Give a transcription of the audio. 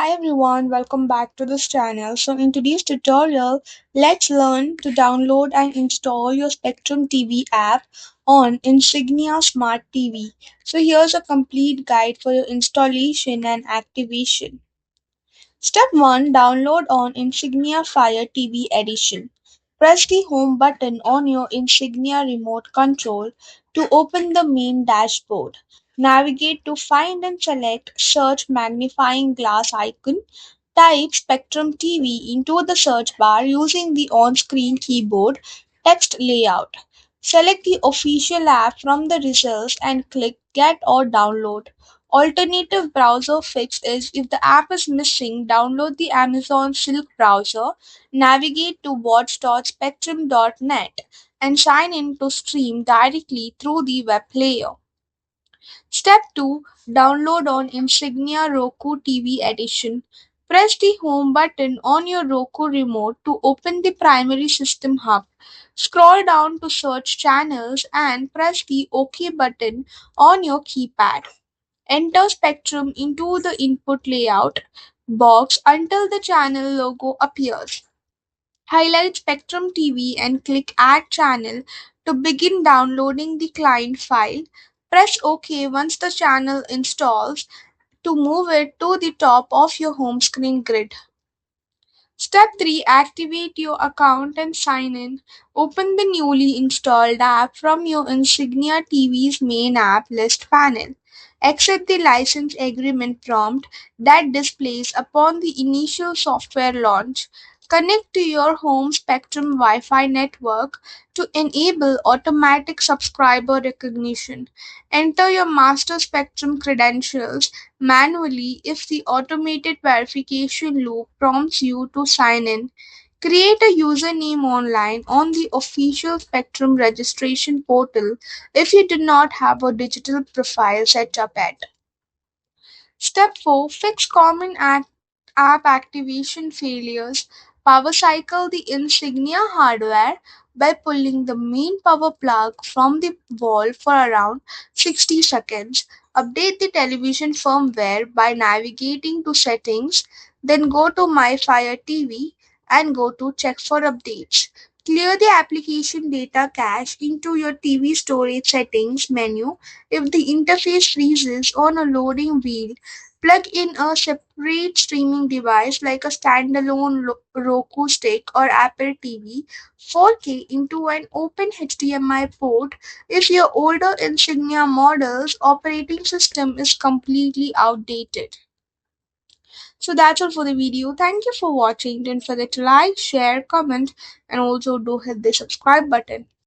Hi everyone, welcome back to this channel. So in today's tutorial, let's learn to download and install your Spectrum TV app on Insignia Smart TV. So here's a complete guide for your installation and activation. Step 1. Download on Insignia Fire TV Edition. Press the home button on your Insignia remote control to open the main dashboard. Navigate to find and select search magnifying glass icon. Type Spectrum TV into the search bar using the on-screen keyboard text layout. Select the official app from the results and click Get or Download. Alternative browser fix is if the app is missing, download the Amazon Silk browser, navigate to watch.spectrum.net, and sign in to stream directly through the web player. Step 2. Download on Insignia Roku TV Edition. Press the home button on your Roku remote to open the primary system hub. Scroll down to search channels and press the OK button on your keypad. Enter Spectrum into the input layout box until the channel logo appears. Highlight Spectrum TV and click Add Channel to begin downloading the client file. Press OK once the channel installs to move it to the top of your home screen grid. Step 3. Activate your account and sign in. Open the newly installed app from your Insignia TV's main app list panel. Accept the license agreement prompt that displays upon the initial software launch. Connect to your home Spectrum Wi Fi network to enable automatic subscriber recognition. Enter your master Spectrum credentials manually if the automated verification loop prompts you to sign in. Create a username online on the official Spectrum registration portal if you do not have a digital profile set up yet. Step 4. Fix common app activation failures. Power cycle the Insignia hardware by pulling the main power plug from the wall for around 60 seconds. Update the television firmware by navigating to Settings, then go to My Fire TV and go to Check for updates. Clear the application data cache into your TV storage settings menu if the interface freezes on a loading wheel. Plug in a separate streaming device like a standalone Roku stick or Apple TV 4K into an open HDMI port if your older Insignia model's operating system is completely outdated. So that's all for the video. Thank you for watching. Don't forget to like, share, comment, and also do hit the subscribe button.